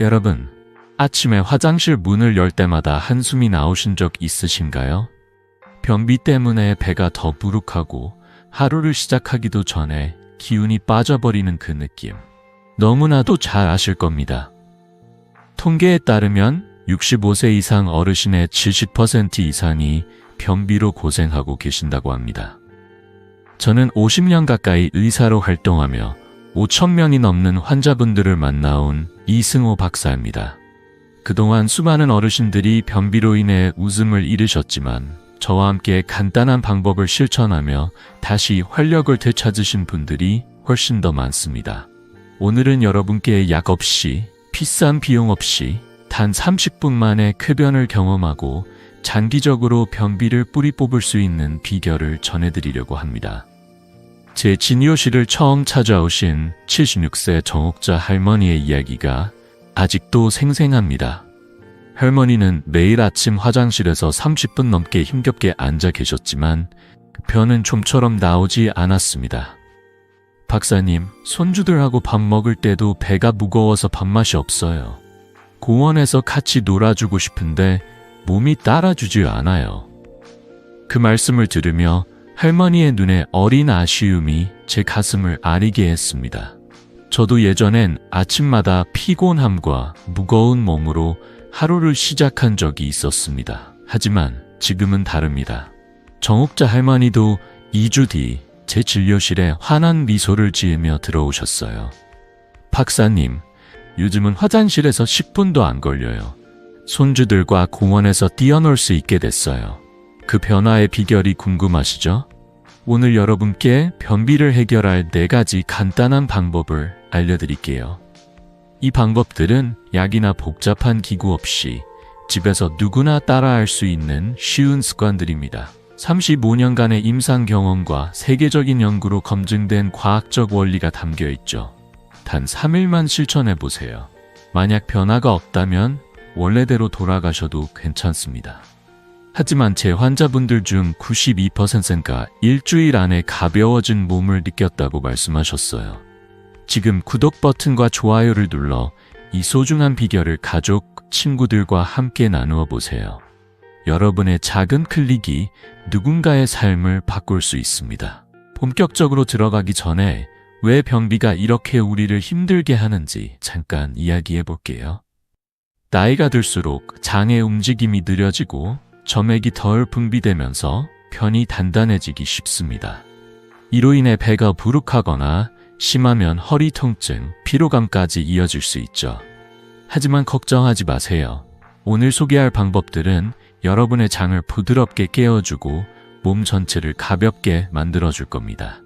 여러분, 아침에 화장실 문을 열 때마다 한숨이 나오신 적 있으신가요? 변비 때문에 배가 더부룩하고 하루를 시작하기도 전에 기운이 빠져버리는 그 느낌. 너무나도 잘 아실 겁니다. 통계에 따르면 65세 이상 어르신의 70% 이상이 변비로 고생하고 계신다고 합니다. 저는 50년 가까이 의사로 활동하며 5,000명이 넘는 환자분들을 만나온 이승호 박사입니다. 그동안 수많은 어르신들이 변비로 인해 웃음을 잃으셨지만 저와 함께 간단한 방법을 실천하며 다시 활력을 되찾으신 분들이 훨씬 더 많습니다. 오늘은 여러분께 약 없이, 비싼 비용 없이 단 30분 만에 쾌변을 경험하고 장기적으로 변비를 뿌리 뽑을 수 있는 비결을 전해드리려고 합니다. 제 진료실을 처음 찾아오신 76세 정옥자 할머니의 이야기가 아직도 생생합니다. 할머니는 매일 아침 화장실에서 30분 넘게 힘겹게 앉아 계셨지만 변은 좀처럼 나오지 않았습니다. 박사님, 손주들하고 밥 먹을 때도 배가 무거워서 밥맛이 없어요. 공원에서 같이 놀아주고 싶은데 몸이 따라주질 않아요. 그 말씀을 들으며 할머니의 눈에 어린 아쉬움이 제 가슴을 아리게 했습니다. 저도 예전엔 아침마다 피곤함과 무거운 몸으로 하루를 시작한 적이 있었습니다. 하지만 지금은 다릅니다. 정옥자 할머니도 2주 뒤 제 진료실에 환한 미소를 지으며 들어오셨어요. 박사님, 요즘은 화장실에서 10분도 안 걸려요. 손주들과 공원에서 뛰어놀 수 있게 됐어요. 그 변화의 비결이 궁금하시죠? 오늘 여러분께 변비를 해결할 4가지 간단한 방법을 알려드릴게요. 이 방법들은 약이나 복잡한 기구 없이 집에서 누구나 따라할 수 있는 쉬운 습관들입니다. 35년간의 임상 경험과 세계적인 연구로 검증된 과학적 원리가 담겨 있죠. 단 3일만 실천해보세요. 만약 변화가 없다면 원래대로 돌아가셔도 괜찮습니다. 하지만 제 환자분들 중 92%가 일주일 안에 가벼워진 몸을 느꼈다고 말씀하셨어요. 지금 구독 버튼과 좋아요를 눌러 이 소중한 비결을 가족, 친구들과 함께 나누어 보세요. 여러분의 작은 클릭이 누군가의 삶을 바꿀 수 있습니다. 본격적으로 들어가기 전에 왜 변비가 이렇게 우리를 힘들게 하는지 잠깐 이야기해 볼게요. 나이가 들수록 장의 움직임이 느려지고 점액이 덜 분비되면서 편이 단단해지기 쉽습니다. 이로 인해 배가 부룩하거나 심하면 허리 통증, 피로감까지 이어질 수 있죠. 하지만 걱정하지 마세요. 오늘 소개할 방법들은 여러분의 장을 부드럽게 깨워주고 몸 전체를 가볍게 만들어줄 겁니다.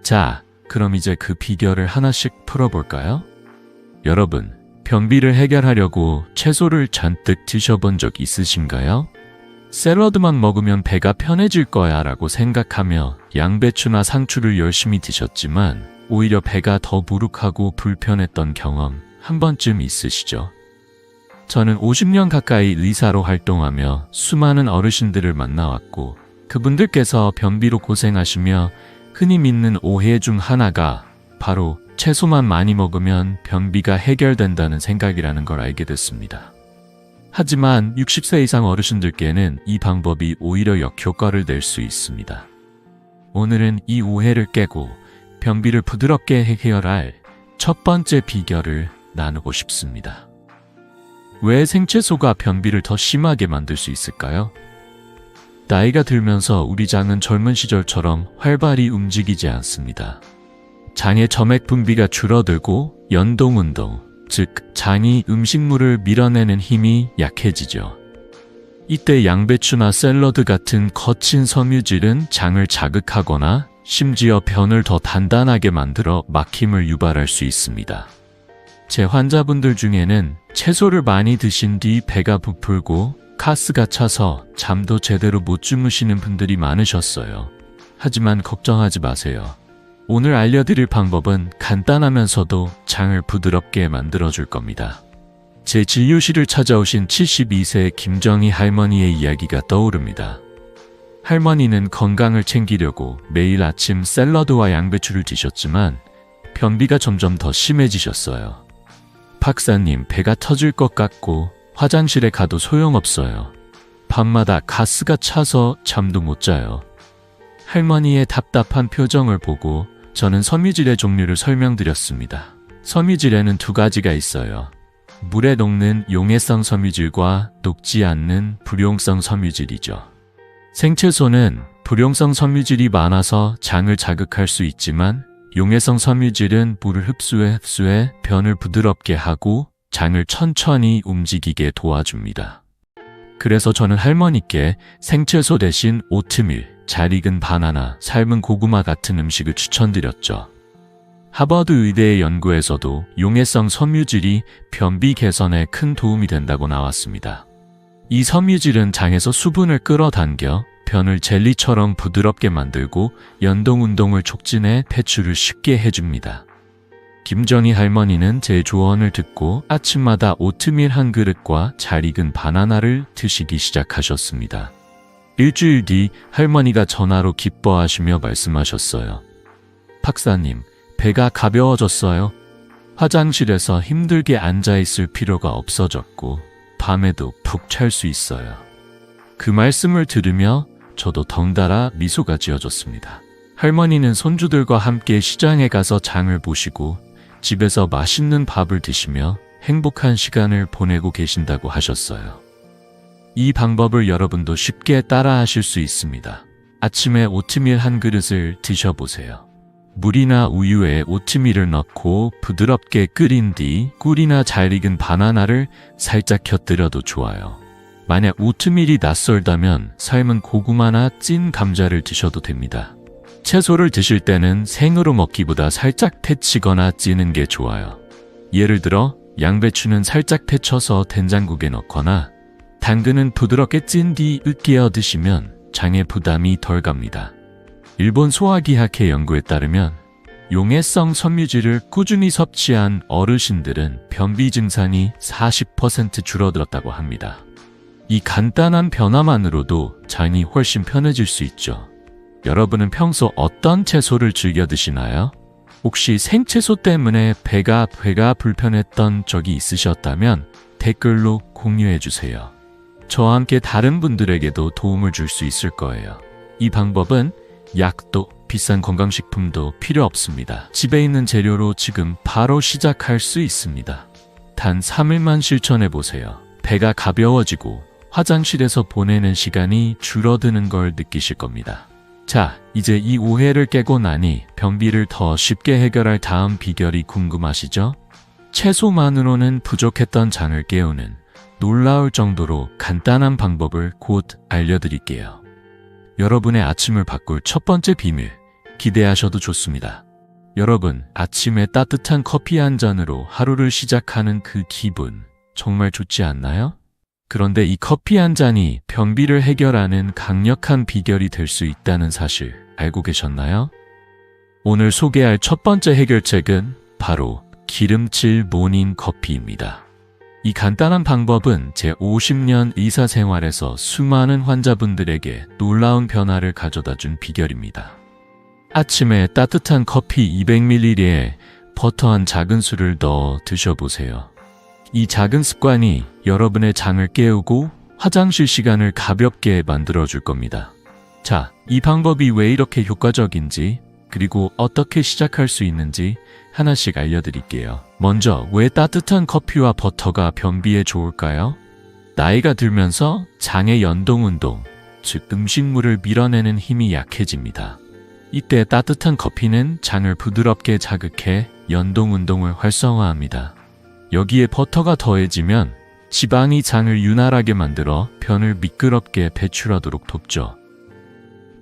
자, 그럼 이제 그 비결을 하나씩 풀어볼까요? 여러분, 변비를 해결하려고 채소를 잔뜩 드셔본 적 있으신가요? 샐러드만 먹으면 배가 편해질 거야 라고 생각하며 양배추나 상추를 열심히 드셨지만 오히려 배가 더 부룩하고 불편했던 경험 한 번쯤 있으시죠? 저는 50년 가까이 의사로 활동하며 수많은 어르신들을 만나왔고 그분들께서 변비로 고생하시며 흔히 믿는 오해 중 하나가 바로 채소만 많이 먹으면 변비가 해결된다는 생각이라는 걸 알게 됐습니다. 하지만 60세 이상 어르신들께는 이 방법이 오히려 역효과를 낼 수 있습니다. 오늘은 이 오해를 깨고 변비를 부드럽게 해결할 첫 번째 비결을 나누고 싶습니다. 왜 생채소가 변비를 더 심하게 만들 수 있을까요? 나이가 들면서 우리 장은 젊은 시절처럼 활발히 움직이지 않습니다. 장의 점액 분비가 줄어들고 연동운동, 즉 장이 음식물을 밀어내는 힘이 약해지죠. 이때 양배추나 샐러드 같은 거친 섬유질은 장을 자극하거나 심지어 변을 더 단단하게 만들어 막힘을 유발할 수 있습니다. 제 환자분들 중에는 채소를 많이 드신 뒤 배가 부풀고 가스가 차서 잠도 제대로 못 주무시는 분들이 많으셨어요. 하지만 걱정하지 마세요. 오늘 알려드릴 방법은 간단하면서도 장을 부드럽게 만들어줄 겁니다. 제 진료실을 찾아오신 72세 김정희 할머니의 이야기가 떠오릅니다. 할머니는 건강을 챙기려고 매일 아침 샐러드와 양배추를 드셨지만 변비가 점점 더 심해지셨어요. 박사님, 배가 터질 것 같고 화장실에 가도 소용없어요. 밤마다 가스가 차서 잠도 못 자요. 할머니의 답답한 표정을 보고 저는 섬유질의 종류를 설명드렸습니다. 섬유질에는 두 가지가 있어요. 물에 녹는 용해성 섬유질과 녹지 않는 불용성 섬유질이죠. 생채소는 불용성 섬유질이 많아서 장을 자극할 수 있지만 용해성 섬유질은 물을 흡수해 변을 부드럽게 하고 장을 천천히 움직이게 도와줍니다. 그래서 저는 할머니께 생채소 대신 오트밀, 잘 익은 바나나, 삶은 고구마 같은 음식을 추천드렸죠. 하버드 의대의 연구에서도 용해성 섬유질이 변비 개선에 큰 도움이 된다고 나왔습니다. 이 섬유질은 장에서 수분을 끌어당겨 변을 젤리처럼 부드럽게 만들고 연동 운동을 촉진해 배출을 쉽게 해줍니다. 김정희 할머니는 제 조언을 듣고 아침마다 오트밀 한 그릇과 잘 익은 바나나를 드시기 시작하셨습니다. 일주일 뒤 할머니가 전화로 기뻐하시며 말씀하셨어요. 박사님, 배가 가벼워졌어요. 화장실에서 힘들게 앉아있을 필요가 없어졌고 밤에도 푹 잘 수 있어요. 그 말씀을 들으며 저도 덩달아 미소가 지어졌습니다. 할머니는 손주들과 함께 시장에 가서 장을 보시고 집에서 맛있는 밥을 드시며 행복한 시간을 보내고 계신다고 하셨어요. 이 방법을 여러분도 쉽게 따라하실 수 있습니다. 아침에 오트밀 한 그릇을 드셔보세요. 물이나 우유에 오트밀을 넣고 부드럽게 끓인 뒤 꿀이나 잘 익은 바나나를 살짝 곁들여도 좋아요. 만약 오트밀이 낯설다면 삶은 고구마나 찐 감자를 드셔도 됩니다. 채소를 드실 때는 생으로 먹기보다 살짝 데치거나 찌는 게 좋아요. 예를 들어 양배추는 살짝 데쳐서 된장국에 넣거나 당근은 부드럽게 찐 뒤 으깨어 드시면 장에 부담이 덜 갑니다. 일본 소화기학회 연구에 따르면 용해성 섬유질을 꾸준히 섭취한 어르신들은 변비 증상이 40% 줄어들었다고 합니다. 이 간단한 변화만으로도 장이 훨씬 편해질 수 있죠. 여러분은 평소 어떤 채소를 즐겨 드시나요? 혹시 생채소 때문에 배가 불편했던 적이 있으셨다면 댓글로 공유해 주세요. 저와 함께 다른 분들에게도 도움을 줄 수 있을 거예요. 이 방법은 약도 비싼 건강식품도 필요 없습니다. 집에 있는 재료로 지금 바로 시작할 수 있습니다. 단 3일만 실천해 보세요. 배가 가벼워지고 화장실에서 보내는 시간이 줄어드는 걸 느끼실 겁니다. 자, 이제 이 오해를 깨고 나니 변비를 더 쉽게 해결할 다음 비결이 궁금하시죠? 채소만으로는 부족했던 장을 깨우는 놀라울 정도로 간단한 방법을 곧 알려드릴게요. 여러분의 아침을 바꿀 첫 번째 비밀, 기대하셔도 좋습니다. 여러분, 아침에 따뜻한 커피 한 잔으로 하루를 시작하는 그 기분, 정말 좋지 않나요? 그런데 이 커피 한 잔이 변비를 해결하는 강력한 비결이 될 수 있다는 사실 알고 계셨나요? 오늘 소개할 첫 번째 해결책은 바로 기름칠 모닝 커피입니다. 이 간단한 방법은 제 50년 의사 생활에서 수많은 환자분들에게 놀라운 변화를 가져다 준 비결입니다. 아침에 따뜻한 커피 200ml에 버터 한 작은 술을 넣어 드셔보세요. 이 작은 습관이 여러분의 장을 깨우고 화장실 시간을 가볍게 만들어줄 겁니다. 자, 이 방법이 왜 이렇게 효과적인지 그리고 어떻게 시작할 수 있는지 하나씩 알려드릴게요. 먼저 왜 따뜻한 커피와 버터가 변비에 좋을까요? 나이가 들면서 장의 연동운동, 즉 음식물을 밀어내는 힘이 약해집니다. 이때 따뜻한 커피는 장을 부드럽게 자극해 연동운동을 활성화합니다. 여기에 버터가 더해지면 지방이 장을 윤활하게 만들어 변을 미끄럽게 배출하도록 돕죠.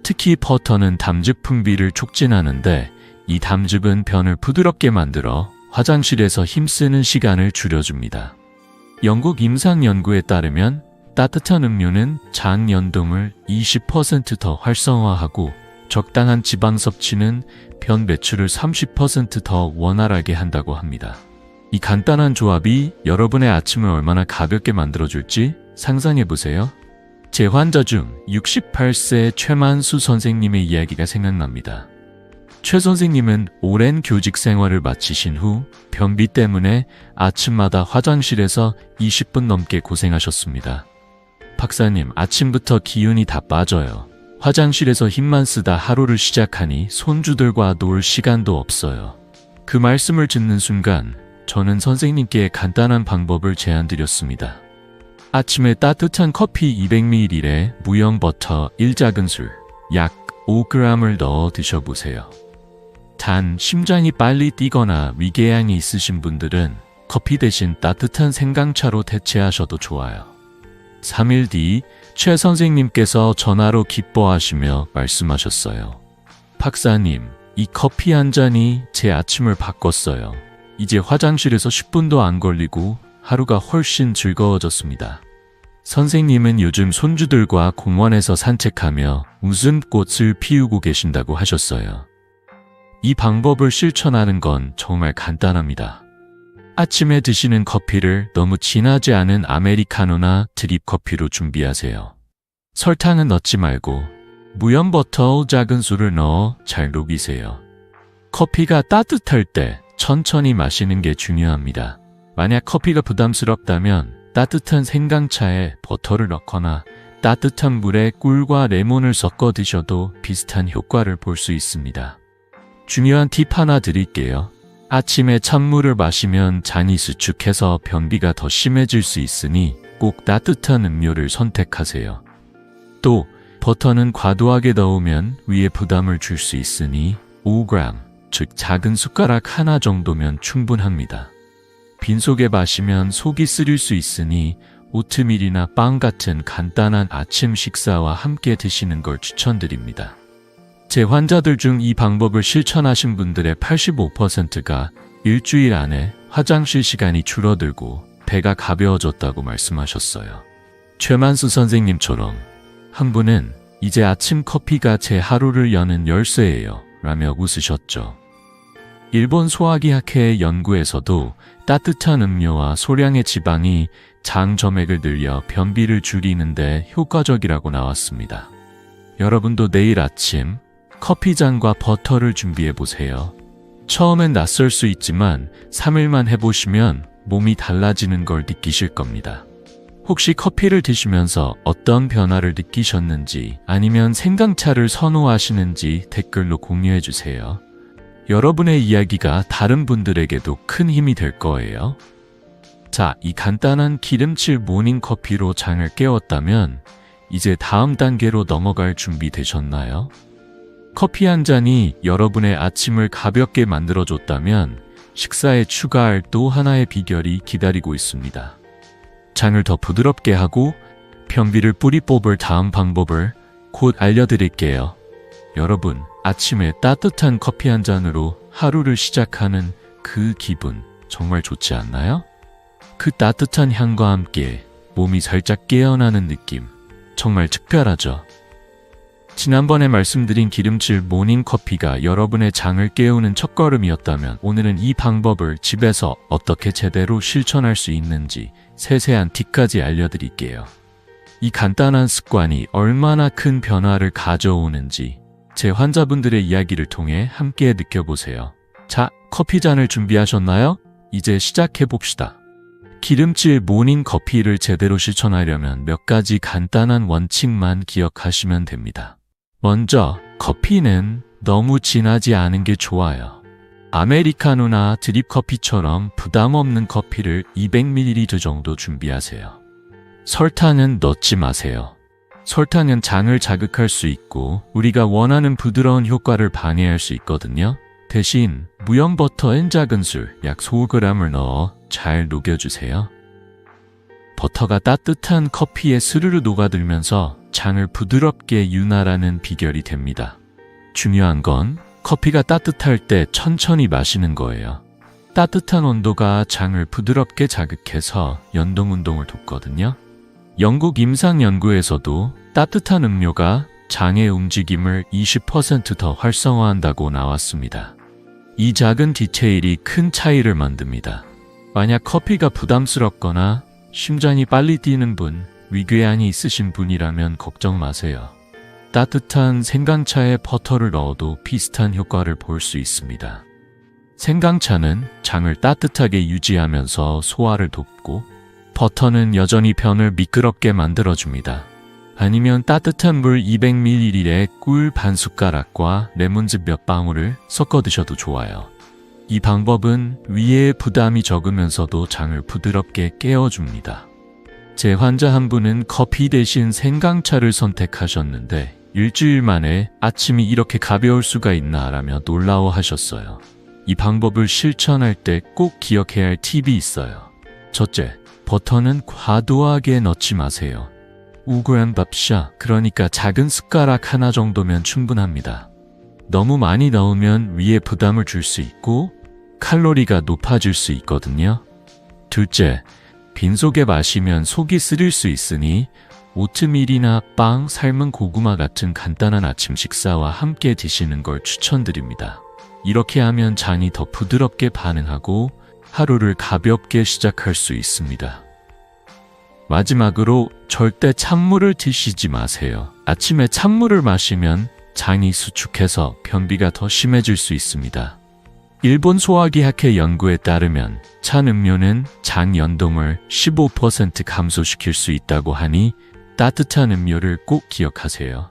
특히 버터는 담즙 분비를 촉진하는데 이 담즙은 변을 부드럽게 만들어 화장실에서 힘쓰는 시간을 줄여줍니다. 영국 임상 연구에 따르면 따뜻한 음료는 장 연동을 20% 더 활성화하고 적당한 지방 섭취는 변 배출을 30% 더 원활하게 한다고 합니다. 이 간단한 조합이 여러분의 아침을 얼마나 가볍게 만들어줄지 상상해보세요. 제 환자 중 68세 최만수 선생님의 이야기가 생각납니다. 최 선생님은 오랜 교직 생활을 마치신 후 변비 때문에 아침마다 화장실에서 20분 넘게 고생하셨습니다. 박사님, 아침부터 기운이 다 빠져요. 화장실에서 힘만 쓰다 하루를 시작하니 손주들과 놀 시간도 없어요. 그 말씀을 듣는 순간 저는 선생님께 간단한 방법을 제안드렸습니다. 아침에 따뜻한 커피 200ml에 무염 버터 1작은술, 약 5g을 넣어 드셔보세요. 단, 심장이 빨리 뛰거나 위궤양이 있으신 분들은 커피 대신 따뜻한 생강차로 대체하셔도 좋아요. 3일 뒤 최 선생님께서 전화로 기뻐하시며 말씀하셨어요. 박사님, 이 커피 한 잔이 제 아침을 바꿨어요. 이제 화장실에서 10분도 안 걸리고 하루가 훨씬 즐거워졌습니다. 선생님은 요즘 손주들과 공원에서 산책하며 웃음꽃을 피우고 계신다고 하셨어요. 이 방법을 실천하는 건 정말 간단합니다. 아침에 드시는 커피를 너무 진하지 않은 아메리카노나 드립 커피로 준비하세요. 설탕은 넣지 말고 무염 버터 작은 술을 넣어 잘 녹이세요. 커피가 따뜻할 때 천천히 마시는 게 중요합니다. 만약 커피가 부담스럽다면 따뜻한 생강차에 버터를 넣거나 따뜻한 물에 꿀과 레몬을 섞어 드셔도 비슷한 효과를 볼 수 있습니다. 중요한 팁 하나 드릴게요. 아침에 찬물을 마시면 잔이 수축해서 변비가 더 심해질 수 있으니 꼭 따뜻한 음료를 선택하세요. 또 버터는 과도하게 넣으면 위에 부담을 줄 수 있으니 5g, 즉 작은 숟가락 하나 정도면 충분합니다. 빈속에 마시면 속이 쓰릴 수 있으니 오트밀이나 빵 같은 간단한 아침 식사와 함께 드시는 걸 추천드립니다. 제 환자들 중 이 방법을 실천하신 분들의 85%가 일주일 안에 화장실 시간이 줄어들고 배가 가벼워졌다고 말씀하셨어요. 최만수 선생님처럼 한 분은 이제 아침 커피가 제 하루를 여는 열쇠예요 라며 웃으셨죠. 일본 소화기학회의 연구에서도 따뜻한 음료와 소량의 지방이 장 점액을 늘려 변비를 줄이는데 효과적이라고 나왔습니다. 여러분도 내일 아침 커피잔과 버터를 준비해보세요. 처음엔 낯설 수 있지만 3일만 해보시면 몸이 달라지는 걸 느끼실 겁니다. 혹시 커피를 드시면서 어떤 변화를 느끼셨는지 아니면 생강차를 선호하시는지 댓글로 공유해주세요. 여러분의 이야기가 다른 분들에게도 큰 힘이 될 거예요. 자, 이 간단한 기름칠 모닝커피로 장을 깨웠다면 이제 다음 단계로 넘어갈 준비 되셨나요? 커피 한 잔이 여러분의 아침을 가볍게 만들어줬다면 식사에 추가할 또 하나의 비결이 기다리고 있습니다. 장을 더 부드럽게 하고 변비를 뿌리 뽑을 다음 방법을 곧 알려드릴게요. 여러분, 아침에 따뜻한 커피 한 잔으로 하루를 시작하는 그 기분 정말 좋지 않나요? 그 따뜻한 향과 함께 몸이 살짝 깨어나는 느낌 정말 특별하죠. 지난번에 말씀드린 기름칠 모닝커피가 여러분의 장을 깨우는 첫걸음이었다면 오늘은 이 방법을 집에서 어떻게 제대로 실천할 수 있는지 세세한 팁까지 알려드릴게요. 이 간단한 습관이 얼마나 큰 변화를 가져오는지 제 환자분들의 이야기를 통해 함께 느껴보세요. 자, 커피잔을 준비하셨나요? 이제 시작해봅시다. 기름칠 모닝커피를 제대로 실천하려면 몇 가지 간단한 원칙만 기억하시면 됩니다. 먼저, 커피는 너무 진하지 않은 게 좋아요. 아메리카노나 드립커피처럼 부담 없는 커피를 200ml 정도 준비하세요. 설탕은 넣지 마세요. 설탕은 장을 자극할 수 있고 우리가 원하는 부드러운 효과를 방해할 수 있거든요. 대신 무염 버터 N작은술 약 5g을 넣어 잘 녹여주세요. 버터가 따뜻한 커피에 스르르 녹아들면서 장을 부드럽게 윤활하는 비결이 됩니다. 중요한 건 커피가 따뜻할 때 천천히 마시는 거예요. 따뜻한 온도가 장을 부드럽게 자극해서 연동운동을 돕거든요. 영국 임상 연구에서도 따뜻한 음료가 장의 움직임을 20% 더 활성화한다고 나왔습니다. 이 작은 디테일이 큰 차이를 만듭니다. 만약 커피가 부담스럽거나 심장이 빨리 뛰는 분, 위궤양이 있으신 분이라면 걱정 마세요. 따뜻한 생강차에 버터를 넣어도 비슷한 효과를 볼 수 있습니다. 생강차는 장을 따뜻하게 유지하면서 소화를 돕고 버터는 여전히 변을 미끄럽게 만들어줍니다. 아니면 따뜻한 물 200ml에 꿀 반 숟가락과 레몬즙 몇 방울을 섞어 드셔도 좋아요. 이 방법은 위에 부담이 적으면서도 장을 부드럽게 깨워줍니다. 제 환자 한 분은 커피 대신 생강차를 선택하셨는데 일주일 만에 아침이 이렇게 가벼울 수가 있나 라며 놀라워하셨어요. 이 방법을 실천할 때 꼭 기억해야 할 팁이 있어요. 첫째, 버터는 과도하게 넣지 마세요. 5g 밥샤, 그러니까 작은 숟가락 하나 정도면 충분합니다. 너무 많이 넣으면 위에 부담을 줄 수 있고 칼로리가 높아질 수 있거든요. 둘째, 빈속에 마시면 속이 쓰릴 수 있으니 오트밀이나 빵, 삶은 고구마 같은 간단한 아침 식사와 함께 드시는 걸 추천드립니다. 이렇게 하면 장이 더 부드럽게 반응하고 하루를 가볍게 시작할 수 있습니다. 마지막으로 절대 찬물을 드시지 마세요. 아침에 찬물을 마시면 장이 수축해서 변비가 더 심해질 수 있습니다. 일본 소화기학회 연구에 따르면 찬 음료는 장 연동을 15% 감소시킬 수 있다고 하니 따뜻한 음료를 꼭 기억하세요.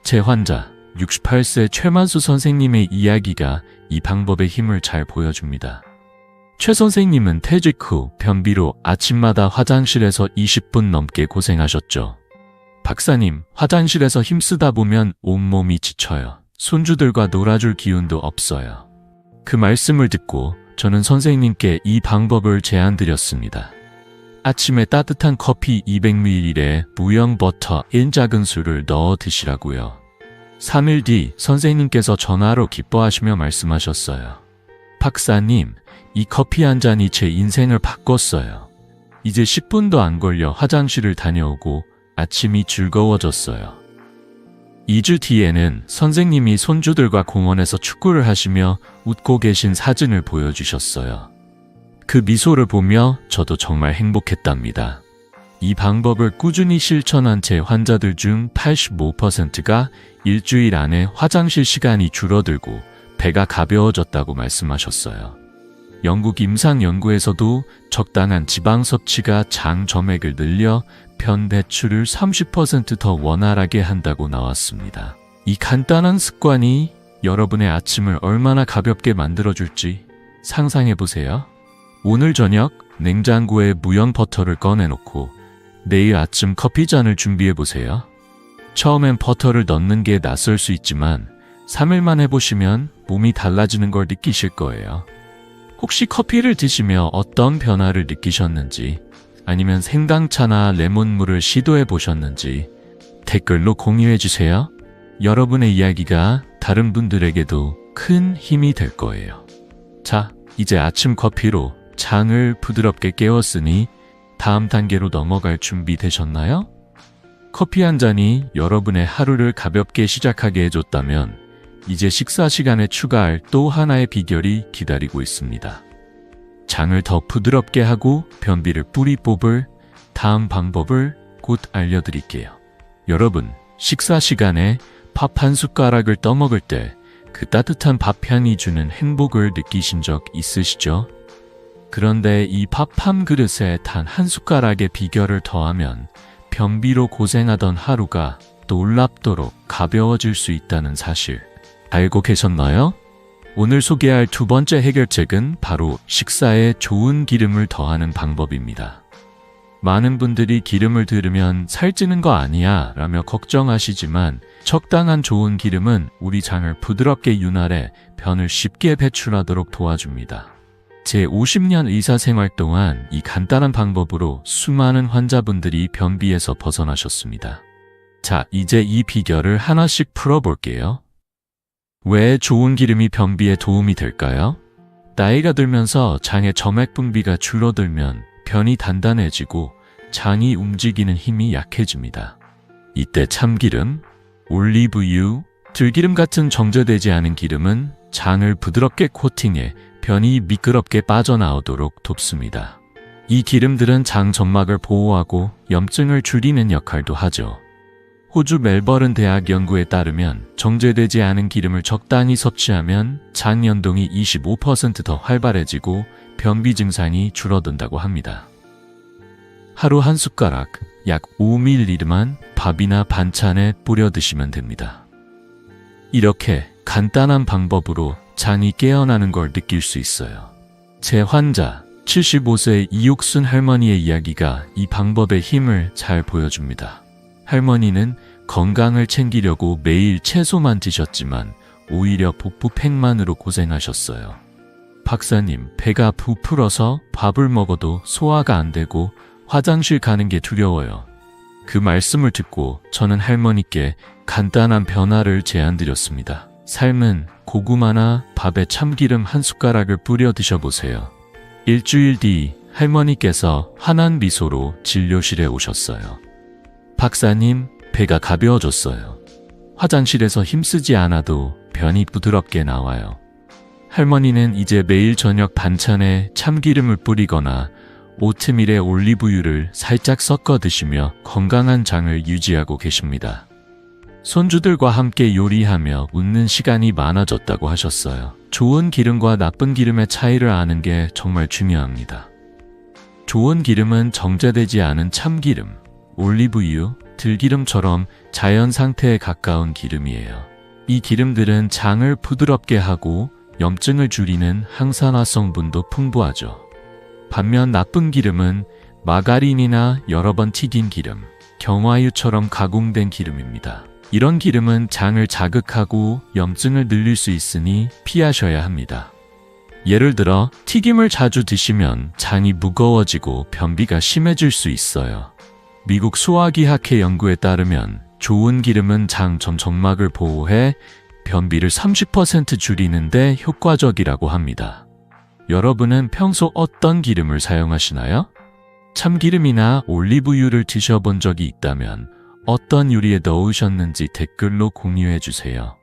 제 환자 68세 최만수 선생님의 이야기가 이 방법의 힘을 잘 보여줍니다. 최 선생님은 퇴직 후 변비로 아침마다 화장실에서 20분 넘게 고생하셨죠. 박사님, 화장실에서 힘쓰다 보면 온몸이 지쳐요. 손주들과 놀아줄 기운도 없어요. 그 말씀을 듣고 저는 선생님께 이 방법을 제안드렸습니다. 아침에 따뜻한 커피 200ml에 무형 버터 1작은술을 넣어 드시라고요. 3일 뒤 선생님께서 전화로 기뻐하시며 말씀하셨어요. 박사님, 이 커피 한 잔이 제 인생을 바꿨어요. 이제 10분도 안 걸려 화장실을 다녀오고 아침이 즐거워졌어요. 2주 뒤에는 선생님이 손주들과 공원에서 축구를 하시며 웃고 계신 사진을 보여주셨어요. 그 미소를 보며 저도 정말 행복했답니다. 이 방법을 꾸준히 실천한 제 환자들 중 85%가 일주일 안에 화장실 시간이 줄어들고 배가 가벼워졌다고 말씀하셨어요. 영국 임상연구에서도 적당한 지방 섭취가 장 점액을 늘려 변 배출을 30% 더 원활하게 한다고 나왔습니다. 이 간단한 습관이 여러분의 아침을 얼마나 가볍게 만들어줄지 상상해보세요. 오늘 저녁 냉장고에 무형 버터를 꺼내놓고 내일 아침 커피잔을 준비해보세요. 처음엔 버터를 넣는 게 낯설 수 있지만 3일만 해보시면 몸이 달라지는 걸 느끼실 거예요. 혹시 커피를 드시며 어떤 변화를 느끼셨는지 아니면 생강차나 레몬물을 시도해 보셨는지 댓글로 공유해 주세요. 여러분의 이야기가 다른 분들에게도 큰 힘이 될 거예요. 자, 이제 아침 커피로 장을 부드럽게 깨웠으니 다음 단계로 넘어갈 준비 되셨나요? 커피 한 잔이 여러분의 하루를 가볍게 시작하게 해줬다면 이제 식사 시간에 추가할 또 하나의 비결이 기다리고 있습니다. 장을 더 부드럽게 하고 변비를 뿌리 뽑을 다음 방법을 곧 알려드릴게요. 여러분, 식사 시간에 밥 한 숟가락을 떠먹을 때 그 따뜻한 밥 향이 주는 행복을 느끼신 적 있으시죠? 그런데 이 밥 한 그릇에 단 한 숟가락의 비결을 더하면 변비로 고생하던 하루가 놀랍도록 가벼워질 수 있다는 사실 알고 계셨나요? 오늘 소개할 두 번째 해결책은 바로 식사에 좋은 기름을 더하는 방법입니다. 많은 분들이 기름을 들으면 살찌는 거 아니야 라며 걱정하시지만 적당한 좋은 기름은 우리 장을 부드럽게 윤활해 변을 쉽게 배출하도록 도와줍니다. 제 50년 의사생활 동안 이 간단한 방법으로 수많은 환자분들이 변비에서 벗어나셨습니다. 자, 이제 이 비결을 하나씩 풀어볼게요. 왜 좋은 기름이 변비에 도움이 될까요? 나이가 들면서 장의 점액 분비가 줄어들면 변이 단단해지고 장이 움직이는 힘이 약해집니다. 이때 참기름, 올리브유, 들기름 같은 정제되지 않은 기름은 장을 부드럽게 코팅해 변이 미끄럽게 빠져나오도록 돕습니다. 이 기름들은 장 점막을 보호하고 염증을 줄이는 역할도 하죠. 호주 멜버른 대학 연구에 따르면 정제되지 않은 기름을 적당히 섭취하면 장 연동이 25% 더 활발해지고 변비 증상이 줄어든다고 합니다. 하루 한 숟가락, 약 5ml만 밥이나 반찬에 뿌려 드시면 됩니다. 이렇게 간단한 방법으로 장이 깨어나는 걸 느낄 수 있어요. 제 환자 75세 이육순 할머니의 이야기가 이 방법의 힘을 잘 보여줍니다. 할머니는 건강을 챙기려고 매일 채소만 드셨지만 오히려 복부팽만으로 고생하셨어요. 박사님, 배가 부풀어서 밥을 먹어도 소화가 안 되고 화장실 가는 게 두려워요. 그 말씀을 듣고 저는 할머니께 간단한 변화를 제안드렸습니다. 삶은 고구마나 밥에 참기름 한 숟가락을 뿌려 드셔보세요. 일주일 뒤 할머니께서 환한 미소로 진료실에 오셨어요. 박사님, 배가 가벼워졌어요. 화장실에서 힘쓰지 않아도 변이 부드럽게 나와요. 할머니는 이제 매일 저녁 반찬에 참기름을 뿌리거나 오트밀에 올리브유를 살짝 섞어 드시며 건강한 장을 유지하고 계십니다. 손주들과 함께 요리하며 웃는 시간이 많아졌다고 하셨어요. 좋은 기름과 나쁜 기름의 차이를 아는 게 정말 중요합니다. 좋은 기름은 정제되지 않은 참기름, 올리브유, 들기름처럼 자연 상태에 가까운 기름이에요. 이 기름들은 장을 부드럽게 하고 염증을 줄이는 항산화 성분도 풍부하죠. 반면 나쁜 기름은 마가린이나 여러 번 튀긴 기름, 경화유처럼 가공된 기름입니다. 이런 기름은 장을 자극하고 염증을 늘릴 수 있으니 피하셔야 합니다. 예를 들어 튀김을 자주 드시면 장이 무거워지고 변비가 심해질 수 있어요. 미국 소화기학회 연구에 따르면 좋은 기름은 장 점막을 보호해 변비를 30% 줄이는데 효과적이라고 합니다. 여러분은 평소 어떤 기름을 사용하시나요? 참기름이나 올리브유를 드셔본 적이 있다면 어떤 요리에 넣으셨는지 댓글로 공유해 주세요.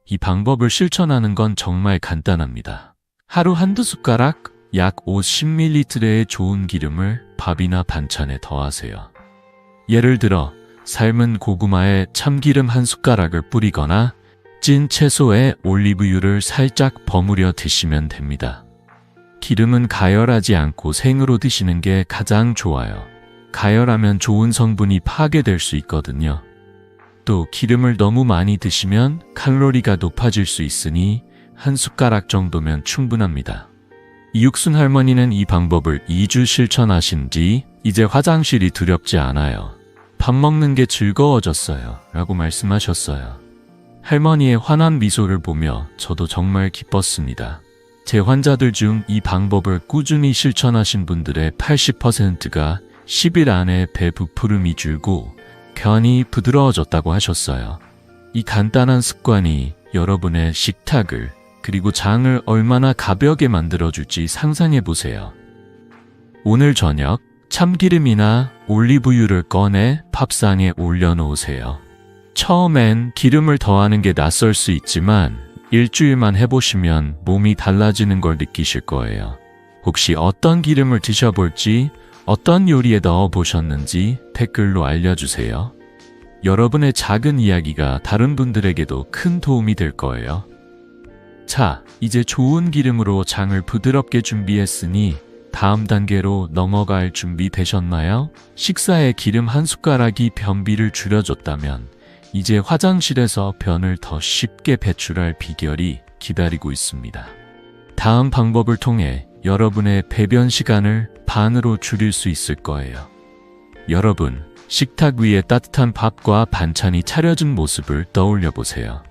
이 방법을 실천하는 건 정말 간단합니다. 하루 한두 숟가락, 약 50ml의 좋은 기름을 밥이나 반찬에 더하세요. 예를 들어 삶은 고구마에 참기름 한 숟가락을 뿌리거나 찐 채소에 올리브유를 살짝 버무려 드시면 됩니다. 기름은 가열하지 않고 생으로 드시는 게 가장 좋아요. 가열하면 좋은 성분이 파괴될 수 있거든요. 또 기름을 너무 많이 드시면 칼로리가 높아질 수 있으니 한 숟가락 정도면 충분합니다. 이육순 할머니는 이 방법을 2주 실천하신 뒤 이제 화장실이 두렵지 않아요. 밥 먹는 게 즐거워졌어요. 라고 말씀하셨어요. 할머니의 환한 미소를 보며 저도 정말 기뻤습니다. 제 환자들 중 이 방법을 꾸준히 실천하신 분들의 80%가 10일 안에 배 부푸름이 줄고 변이 부드러워졌다고 하셨어요. 이 간단한 습관이 여러분의 식탁을 그리고 장을 얼마나 가볍게 만들어줄지 상상해보세요. 오늘 저녁 참기름이나 올리브유를 꺼내 밥상에 올려놓으세요. 처음엔 기름을 더하는 게 낯설 수 있지만 일주일만 해보시면 몸이 달라지는 걸 느끼실 거예요. 혹시 어떤 기름을 드셔볼지, 어떤 요리에 넣어보셨는지 댓글로 알려주세요. 여러분의 작은 이야기가 다른 분들에게도 큰 도움이 될 거예요. 자, 이제 좋은 기름으로 장을 부드럽게 준비했으니 다음 단계로 넘어갈 준비 되셨나요? 식사에 기름 한 숟가락이 변비를 줄여줬다면 이제 화장실에서 변을 더 쉽게 배출할 비결이 기다리고 있습니다. 다음 방법을 통해 여러분의 배변 시간을 반으로 줄일 수 있을 거예요. 여러분, 식탁 위에 따뜻한 밥과 반찬이 차려진 모습을 떠올려 보세요.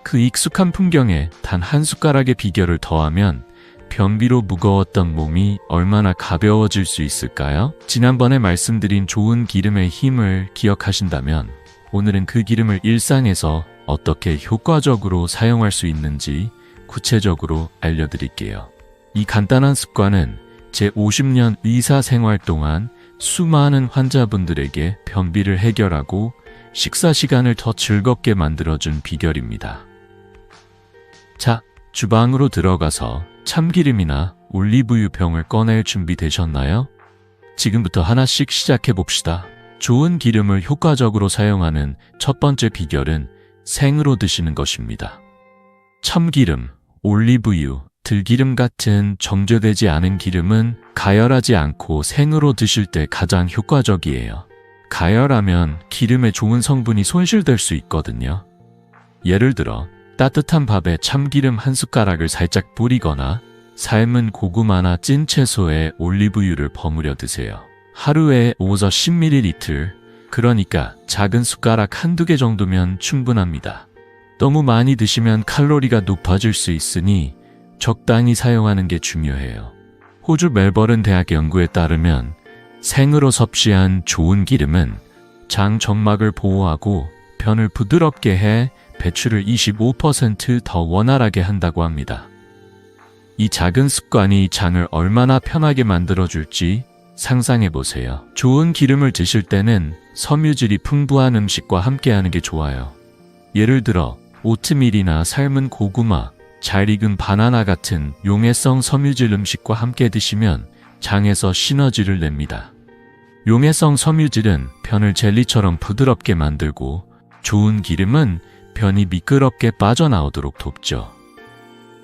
그 익숙한 풍경에 단 한 숟가락의 비결을 더하면 변비로 무거웠던 몸이 얼마나 가벼워질 수 있을까요? 지난번에 말씀드린 좋은 기름의 힘을 기억하신다면 오늘은 그 기름을 일상에서 어떻게 효과적으로 사용할 수 있는지 구체적으로 알려드릴게요. 이 간단한 습관은 제 50년 의사 생활 동안 수많은 환자분들에게 변비를 해결하고 식사 시간을 더 즐겁게 만들어준 비결입니다. 자, 주방으로 들어가서 참기름이나 올리브유 병을 꺼낼 준비 되셨나요? 지금부터 하나씩 시작해 봅시다. 좋은 기름을 효과적으로 사용하는 첫 번째 비결은 생으로 드시는 것입니다. 참기름, 올리브유, 들기름 같은 정제되지 않은 기름은 가열하지 않고 생으로 드실 때 가장 효과적이에요. 가열하면 기름에 좋은 성분이 손실될 수 있거든요. 예를 들어 따뜻한 밥에 참기름 한 숟가락을 살짝 뿌리거나 삶은 고구마나 찐 채소에 올리브유를 버무려 드세요. 하루에 5에서 10ml, 그러니까 작은 숟가락 한두 개 정도면 충분합니다. 너무 많이 드시면 칼로리가 높아질 수 있으니 적당히 사용하는 게 중요해요. 호주 멜버른 대학 연구에 따르면 생으로 섭취한 좋은 기름은 장 점막을 보호하고 변을 부드럽게 해 배출을 25% 더 원활하게 한다고 합니다. 이 작은 습관이 장을 얼마나 편하게 만들어줄지 상상해 보세요. 좋은 기름을 드실 때는 섬유질이 풍부한 음식과 함께하는 게 좋아요. 예를 들어 오트밀이나 삶은 고구마, 잘 익은 바나나 같은 용해성 섬유질 음식과 함께 드시면 장에서 시너지를 냅니다. 용해성 섬유질은 변을 젤리처럼 부드럽게 만들고 좋은 기름은 변이 미끄럽게 빠져나오도록 돕죠.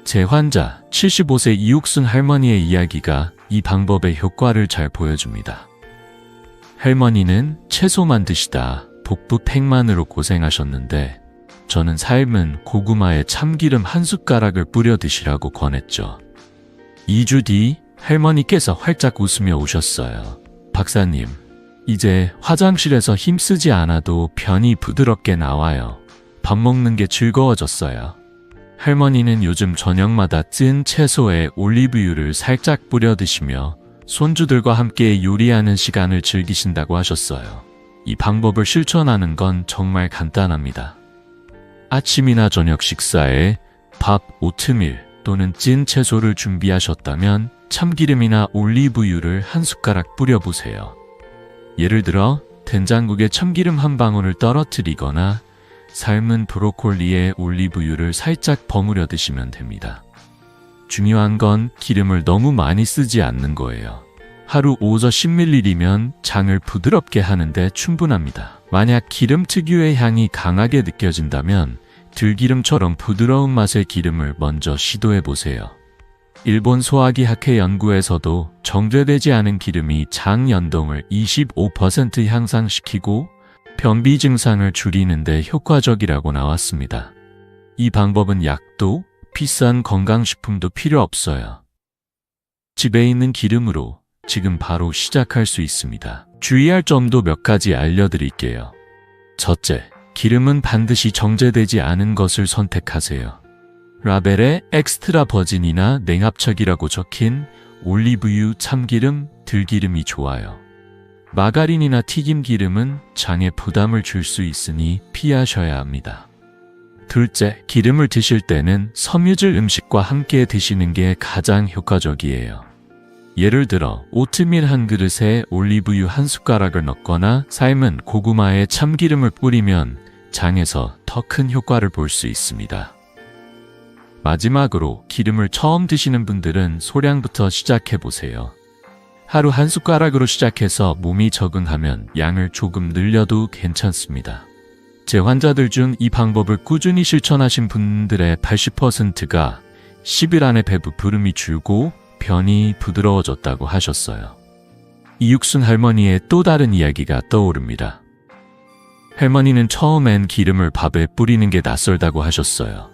제 환자 75세 이육순 할머니의 이야기가 이 방법의 효과를 잘 보여줍니다. 할머니는 채소만 드시다 복부 팽만으로 고생하셨는데 저는 삶은 고구마에 참기름 한 숟가락을 뿌려 드시라고 권했죠. 2주 뒤 할머니께서 활짝 웃으며 오셨어요. 박사님, 이제 화장실에서 힘쓰지 않아도 변이 부드럽게 나와요. 밥 먹는 게 즐거워졌어요. 할머니는 요즘 저녁마다 찐 채소에 올리브유를 살짝 뿌려 드시며 손주들과 함께 요리하는 시간을 즐기신다고 하셨어요. 이 방법을 실천하는 건 정말 간단합니다. 아침이나 저녁 식사에 밥, 오트밀 또는 찐 채소를 준비하셨다면 참기름이나 올리브유를 한 숟가락 뿌려보세요. 예를 들어 된장국에 참기름 한 방울을 떨어뜨리거나 삶은 브로콜리에 올리브유를 살짝 버무려 드시면 됩니다. 중요한 건 기름을 너무 많이 쓰지 않는 거예요. 하루 5에서 10ml면 장을 부드럽게 하는데 충분합니다. 만약 기름 특유의 향이 강하게 느껴진다면 들기름처럼 부드러운 맛의 기름을 먼저 시도해 보세요. 일본 소화기 학회 연구에서도 정제되지 않은 기름이 장 연동을 25% 향상시키고 변비 증상을 줄이는 데 효과적이라고 나왔습니다. 이 방법은 약도 비싼 건강식품도 필요 없어요. 집에 있는 기름으로 지금 바로 시작할 수 있습니다. 주의할 점도 몇 가지 알려드릴게요. 첫째, 기름은 반드시 정제되지 않은 것을 선택하세요. 라벨에 엑스트라 버진이나 냉합척이라고 적힌 올리브유, 참기름, 들기름이 좋아요. 마가린이나 튀김 기름은 장에 부담을 줄 수 있으니 피하셔야 합니다. 둘째, 기름을 드실 때는 섬유질 음식과 함께 드시는 게 가장 효과적이에요. 예를 들어 오트밀 한 그릇에 올리브유 한 숟가락을 넣거나 삶은 고구마에 참기름을 뿌리면 장에서 더 큰 효과를 볼 수 있습니다. 마지막으로 기름을 처음 드시는 분들은 소량부터 시작해 보세요. 하루 한 숟가락으로 시작해서 몸이 적응하면 양을 조금 늘려도 괜찮습니다. 제 환자들 중 이 방법을 꾸준히 실천하신 분들의 80%가 10일 안에 배부름이 줄고 변이 부드러워졌다고 하셨어요. 이육순 할머니의 또 다른 이야기가 떠오릅니다. 할머니는 처음엔 기름을 밥에 뿌리는 게 낯설다고 하셨어요.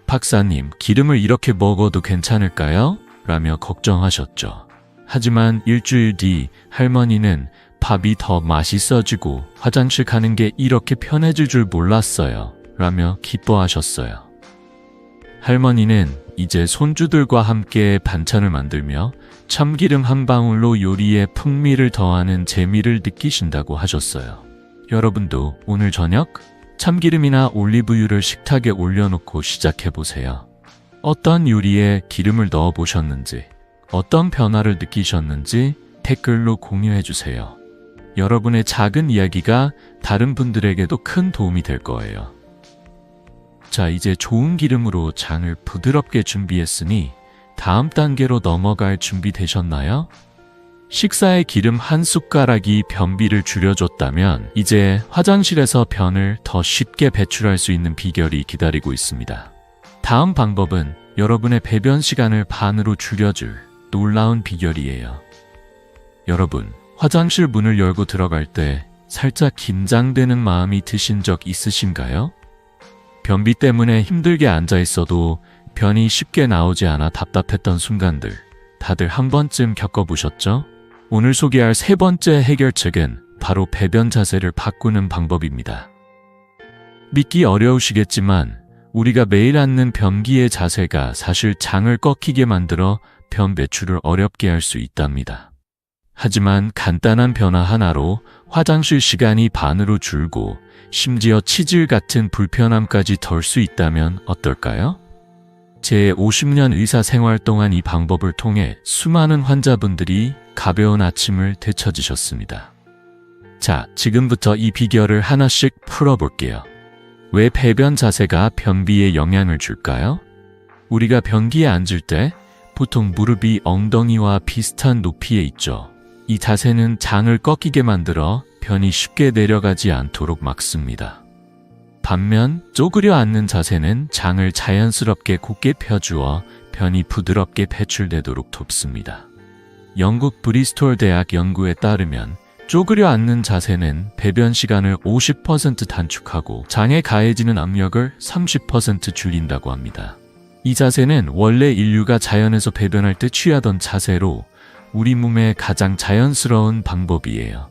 박사님, 기름을 이렇게 먹어도 괜찮을까요? 라며 걱정하셨죠. 하지만 일주일 뒤 할머니는 밥이 더 맛있어지고 화장실 가는 게 이렇게 편해질 줄 몰랐어요. 라며 기뻐하셨어요. 할머니는 이제 손주들과 함께 반찬을 만들며 참기름 한 방울로 요리에 풍미를 더하는 재미를 느끼신다고 하셨어요. 여러분도 오늘 저녁 참기름이나 올리브유를 식탁에 올려놓고 시작해보세요. 어떤 요리에 기름을 넣어보셨는지, 어떤 변화를 느끼셨는지 댓글로 공유해주세요. 여러분의 작은 이야기가 다른 분들에게도 큰 도움이 될 거예요. 자, 이제 좋은 기름으로 장을 부드럽게 준비했으니 다음 단계로 넘어갈 준비 되셨나요? 식사에 기름 한 숟가락이 변비를 줄여줬다면 이제 화장실에서 변을 더 쉽게 배출할 수 있는 비결이 기다리고 있습니다. 다음 방법은 여러분의 배변 시간을 반으로 줄여줄 놀라운 비결이에요. 여러분, 화장실 문을 열고 들어갈 때 살짝 긴장되는 마음이 드신 적 있으신가요? 변비 때문에 힘들게 앉아 있어도 변이 쉽게 나오지 않아 답답했던 순간들, 다들 한 번쯤 겪어보셨죠? 오늘 소개할 세 번째 해결책은 바로 배변 자세를 바꾸는 방법입니다. 믿기 어려우시겠지만 우리가 매일 앉는 변기의 자세가 사실 장을 꺾이게 만들어 변 배출을 어렵게 할 수 있답니다. 하지만 간단한 변화 하나로 화장실 시간이 반으로 줄고 심지어 치질 같은 불편함까지 덜 수 있다면 어떨까요? 제 50년 의사 생활 동안 이 방법을 통해 수많은 환자분들이 가벼운 아침을 되찾으셨습니다. 자, 지금부터 이 비결을 하나씩 풀어볼게요. 왜 배변 자세가 변비에 영향을 줄까요? 우리가 변기에 앉을 때 보통 무릎이 엉덩이와 비슷한 높이에 있죠. 이 자세는 장을 꺾이게 만들어 변이 쉽게 내려가지 않도록 막습니다. 반면 쪼그려 앉는 자세는 장을 자연스럽게 곧게 펴주어 변이 부드럽게 배출되도록 돕습니다. 영국 브리스톨 대학 연구에 따르면 쪼그려 앉는 자세는 배변 시간을 50% 단축하고 장에 가해지는 압력을 30% 줄인다고 합니다. 이 자세는 원래 인류가 자연에서 배변할 때 취하던 자세로 우리 몸에 가장 자연스러운 방법이에요.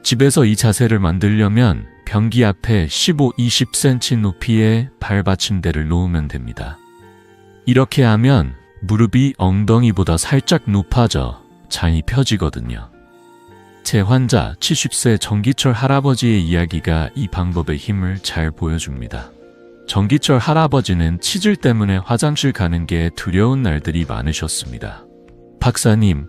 집에서 이 자세를 만들려면 변기 앞에 15-20cm 높이의 발받침대를 놓으면 됩니다. 이렇게 하면 무릎이 엉덩이보다 살짝 높아져 장이 펴지거든요. 제 환자 70세 정기철 할아버지의 이야기가 이 방법의 힘을 잘 보여줍니다. 정기철 할아버지는 치질 때문에 화장실 가는 게 두려운 날들이 많으셨습니다. 박사님,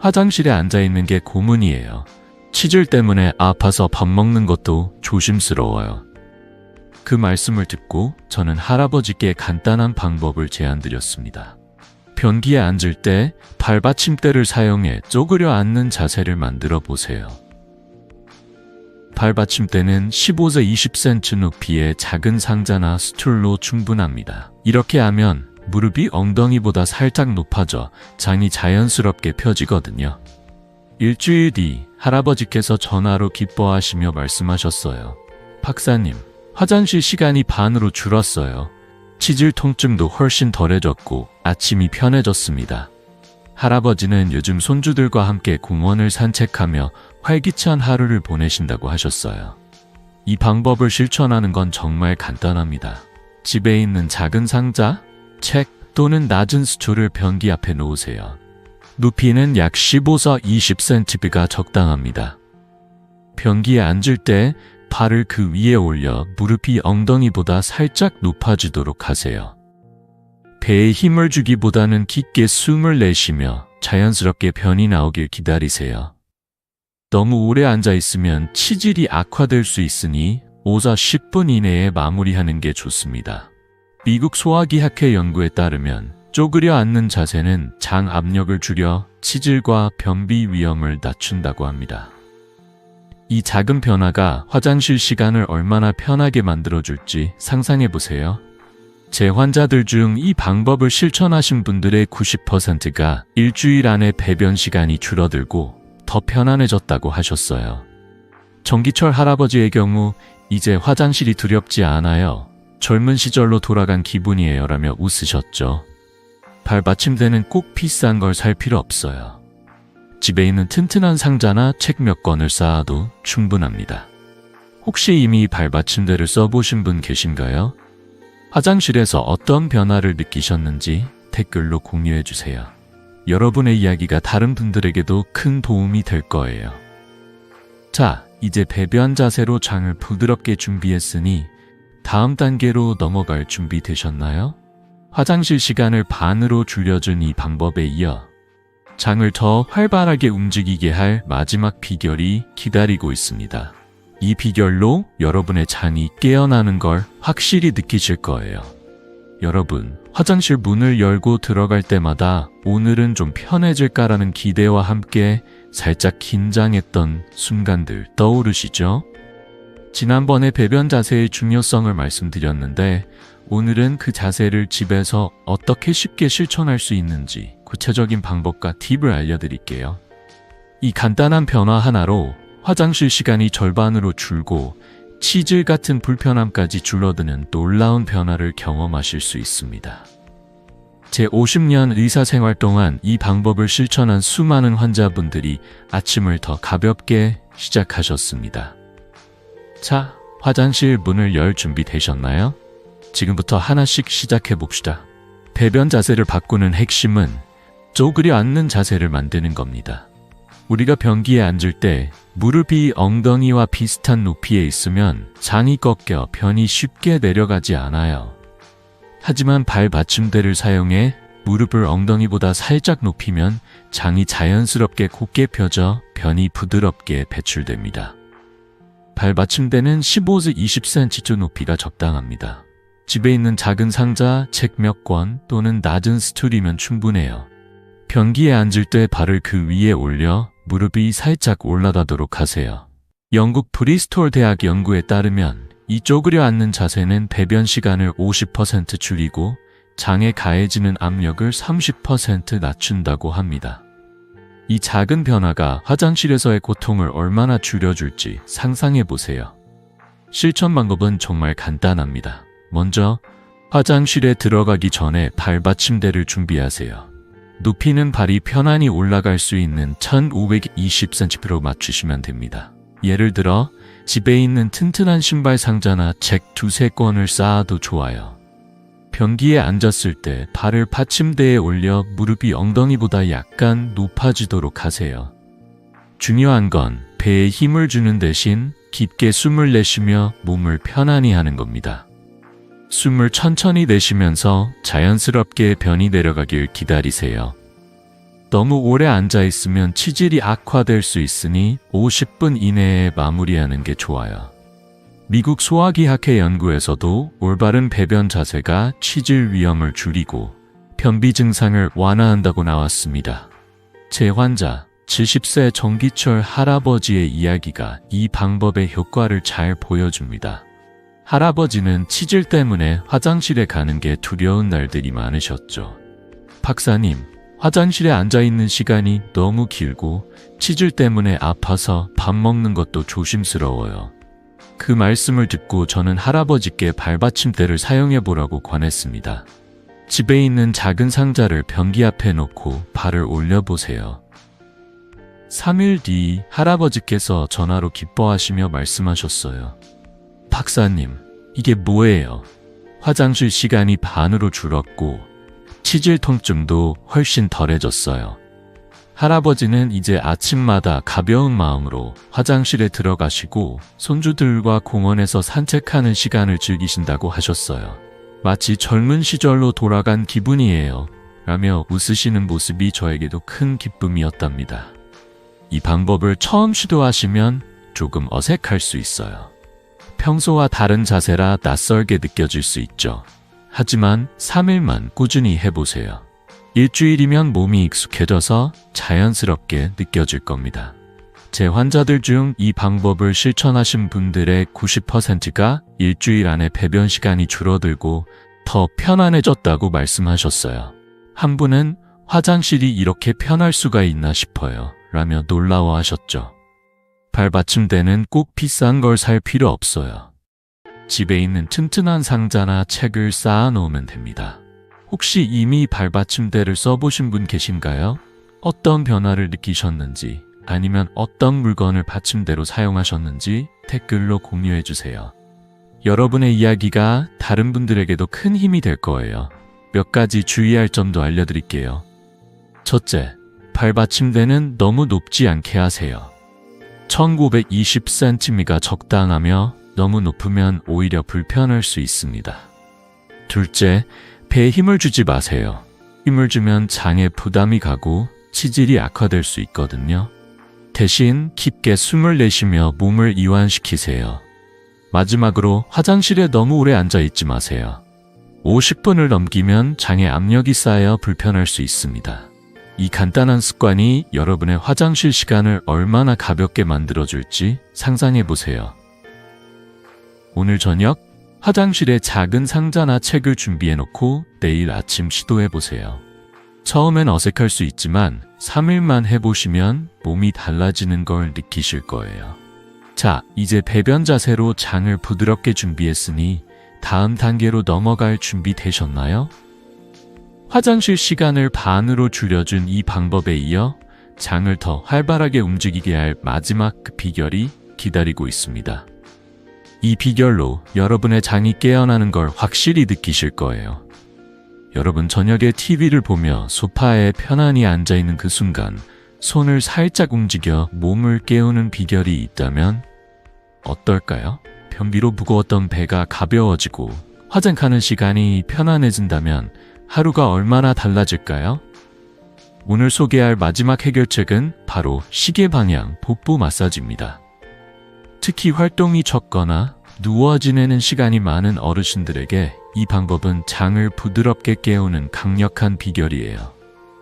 화장실에 앉아있는 게 고문이에요. 치질 때문에 아파서 밥 먹는 것도 조심스러워요. 그 말씀을 듣고 저는 할아버지께 간단한 방법을 제안드렸습니다. 변기에 앉을 때 발받침대를 사용해 쪼그려 앉는 자세를 만들어 보세요. 발받침대는 15-20cm 높이의 작은 상자나 스툴로 충분합니다. 이렇게 하면 무릎이 엉덩이보다 살짝 높아져 장이 자연스럽게 펴지거든요. 일주일 뒤 할아버지께서 전화로 기뻐하시며 말씀하셨어요. 박사님, 화장실 시간이 반으로 줄었어요. 치질 통증도 훨씬 덜해졌고 아침이 편해졌습니다. 할아버지는 요즘 손주들과 함께 공원을 산책하며 활기찬 하루를 보내신다고 하셨어요. 이 방법을 실천하는 건 정말 간단합니다. 집에 있는 작은 상자, 책 또는 낮은 스툴을 변기 앞에 놓으세요. 높이는 약 15-20cm가 적당합니다. 변기에 앉을 때 발을 그 위에 올려 무릎이 엉덩이보다 살짝 높아지도록 하세요. 배에 힘을 주기보다는 깊게 숨을 내쉬며 자연스럽게 변이 나오길 기다리세요. 너무 오래 앉아 있으면 치질이 악화될 수 있으니 5-10분 이내에 마무리하는 게 좋습니다. 미국 소화기학회 연구에 따르면 쪼그려 앉는 자세는 장 압력을 줄여 치질과 변비 위험을 낮춘다고 합니다. 이 작은 변화가 화장실 시간을 얼마나 편하게 만들어줄지 상상해보세요. 제 환자들 중 이 방법을 실천하신 분들의 90%가 일주일 안에 배변 시간이 줄어들고 더 편안해졌다고 하셨어요. 정기철 할아버지의 경우 이제 화장실이 두렵지 않아요. 젊은 시절로 돌아간 기분이에요 라며 웃으셨죠. 발받침대는 꼭 비싼 걸 살 필요 없어요. 집에 있는 튼튼한 상자나 책 몇 권을 쌓아도 충분합니다. 혹시 이미 발받침대를 써보신 분 계신가요? 화장실에서 어떤 변화를 느끼셨는지 댓글로 공유해주세요. 여러분의 이야기가 다른 분들에게도 큰 도움이 될 거예요. 자, 이제 배변 자세로 장을 부드럽게 준비했으니 다음 단계로 넘어갈 준비 되셨나요? 화장실 시간을 반으로 줄여준 이 방법에 이어 장을 더 활발하게 움직이게 할 마지막 비결이 기다리고 있습니다. 이 비결로 여러분의 장이 깨어나는 걸 확실히 느끼실 거예요. 여러분, 화장실 문을 열고 들어갈 때마다 오늘은 좀 편해질까라는 기대와 함께 살짝 긴장했던 순간들 떠오르시죠? 지난번에 배변 자세의 중요성을 말씀드렸는데 오늘은 그 자세를 집에서 어떻게 쉽게 실천할 수 있는지 구체적인 방법과 팁을 알려드릴게요. 이 간단한 변화 하나로 화장실 시간이 절반으로 줄고 치질 같은 불편함까지 줄어드는 놀라운 변화를 경험하실 수 있습니다. 제 50년 의사 생활 동안 이 방법을 실천한 수많은 환자분들이 아침을 더 가볍게 시작하셨습니다. 자, 화장실 문을 열 준비 되셨나요? 지금부터 하나씩 시작해 봅시다. 배변 자세를 바꾸는 핵심은 쪼그려 앉는 자세를 만드는 겁니다. 우리가 변기에 앉을 때 무릎이 엉덩이와 비슷한 높이에 있으면 장이 꺾여 변이 쉽게 내려가지 않아요. 하지만 발 받침대를 사용해 무릎을 엉덩이보다 살짝 높이면 장이 자연스럽게 곧게 펴져 변이 부드럽게 배출됩니다. 발 받침대는 15에서 20cm 높이가 적당합니다. 집에 있는 작은 상자, 책 몇 권 또는 낮은 스툴이면 충분해요. 변기에 앉을 때 발을 그 위에 올려 무릎이 살짝 올라가도록 하세요. 영국 브리스톨 대학 연구에 따르면 이 쪼그려 앉는 자세는 배변 시간을 50% 줄이고 장에 가해지는 압력을 30% 낮춘다고 합니다. 이 작은 변화가 화장실에서의 고통을 얼마나 줄여줄지 상상해 보세요. 실천 방법은 정말 간단합니다. 먼저 화장실에 들어가기 전에 발 받침대를 준비하세요. 높이는 발이 편안히 올라갈 수 있는 1520cm로 맞추시면 됩니다. 예를 들어 집에 있는 튼튼한 신발 상자나 책 두세 권을 쌓아도 좋아요. 변기에 앉았을 때 발을 받침대에 올려 무릎이 엉덩이보다 약간 높아지도록 하세요. 중요한 건 배에 힘을 주는 대신 깊게 숨을 내쉬며 몸을 편안히 하는 겁니다. 숨을 천천히 내쉬면서 자연스럽게 변이 내려가길 기다리세요. 너무 오래 앉아 있으면 치질이 악화될 수 있으니 50분 이내에 마무리하는 게 좋아요. 미국 소화기학회 연구에서도 올바른 배변 자세가 치질 위험을 줄이고 변비 증상을 완화한다고 나왔습니다. 제 환자 70세 정기철 할아버지의 이야기가 이 방법의 효과를 잘 보여줍니다. 할아버지는 치질 때문에 화장실에 가는 게 두려운 날들이 많으셨죠. 박사님, 화장실에 앉아있는 시간이 너무 길고 치질 때문에 아파서 밥 먹는 것도 조심스러워요. 그 말씀을 듣고 저는 할아버지께 발받침대를 사용해보라고 권했습니다. 집에 있는 작은 상자를 변기 앞에 놓고 발을 올려보세요. 3일 뒤 할아버지께서 전화로 기뻐하시며 말씀하셨어요. 박사님, 이게 뭐예요? 화장실 시간이 반으로 줄었고 치질 통증도 훨씬 덜해졌어요. 할아버지는 이제 아침마다 가벼운 마음으로 화장실에 들어가시고 손주들과 공원에서 산책하는 시간을 즐기신다고 하셨어요. 마치 젊은 시절로 돌아간 기분이에요. 라며 웃으시는 모습이 저에게도 큰 기쁨이었답니다. 이 방법을 처음 시도하시면 조금 어색할 수 있어요. 평소와 다른 자세라 낯설게 느껴질 수 있죠. 하지만 3일만 꾸준히 해보세요. 일주일이면 몸이 익숙해져서 자연스럽게 느껴질 겁니다. 제 환자들 중 이 방법을 실천하신 분들의 90%가 일주일 안에 배변 시간이 줄어들고 더 편안해졌다고 말씀하셨어요. 한 분은 화장실이 이렇게 편할 수가 있나 싶어요. 라며 놀라워하셨죠. 발받침대는 꼭 비싼 걸 살 필요 없어요. 집에 있는 튼튼한 상자나 책을 쌓아 놓으면 됩니다. 혹시 이미 발받침대를 써보신 분 계신가요? 어떤 변화를 느끼셨는지 아니면 어떤 물건을 받침대로 사용하셨는지 댓글로 공유해주세요. 여러분의 이야기가 다른 분들에게도 큰 힘이 될 거예요. 몇 가지 주의할 점도 알려드릴게요. 첫째, 발받침대는 너무 높지 않게 하세요. 1920cm가 적당하며 너무 높으면 오히려 불편할 수 있습니다. 둘째, 배에 힘을 주지 마세요. 힘을 주면 장에 부담이 가고 치질이 악화될 수 있거든요. 대신 깊게 숨을 내쉬며 몸을 이완시키세요. 마지막으로 화장실에 너무 오래 앉아 있지 마세요. 50분을 넘기면 장에 압력이 쌓여 불편할 수 있습니다. 이 간단한 습관이 여러분의 화장실 시간을 얼마나 가볍게 만들어줄지 상상해보세요. 오늘 저녁 화장실에 작은 상자나 책을 준비해놓고 내일 아침 시도해보세요. 처음엔 어색할 수 있지만 3일만 해보시면 몸이 달라지는 걸 느끼실 거예요. 자, 이제 배변 자세로 장을 부드럽게 준비했으니 다음 단계로 넘어갈 준비 되셨나요? 화장실 시간을 반으로 줄여준 이 방법에 이어 장을 더 활발하게 움직이게 할 마지막 그 비결이 기다리고 있습니다. 이 비결로 여러분의 장이 깨어나는 걸 확실히 느끼실 거예요. 여러분 저녁에 TV를 보며 소파에 편안히 앉아있는 그 순간 손을 살짝 움직여 몸을 깨우는 비결이 있다면 어떨까요? 변비로 무거웠던 배가 가벼워지고 화장 가는 시간이 편안해진다면 하루가 얼마나 달라질까요? 오늘 소개할 마지막 해결책은 바로 시계 방향 복부 마사지입니다. 특히 활동이 적거나 누워 지내는 시간이 많은 어르신들에게 이 방법은 장을 부드럽게 깨우는 강력한 비결이에요.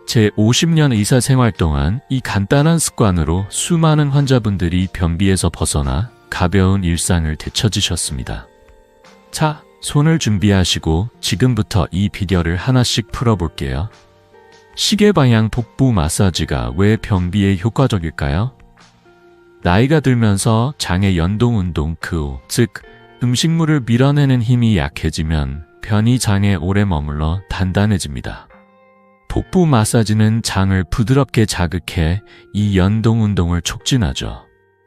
제 50년 의사 생활 동안 이 간단한 습관으로 수많은 환자분들이 변비에서 벗어나 가벼운 일상을 되찾으셨습니다. 자, 손을 준비하시고 지금부터 이 비결을 하나씩 풀어볼게요. 시계 방향 복부 마사지가 왜 변비에 효과적일까요? 나이가 들면서 장의 연동 운동 즉 음식물을 밀어내는 힘이 약해지면 변이 장에 오래 머물러 단단해집니다. 복부 마사지는 장을 부드럽게 자극해 이 연동 운동을 촉진하죠.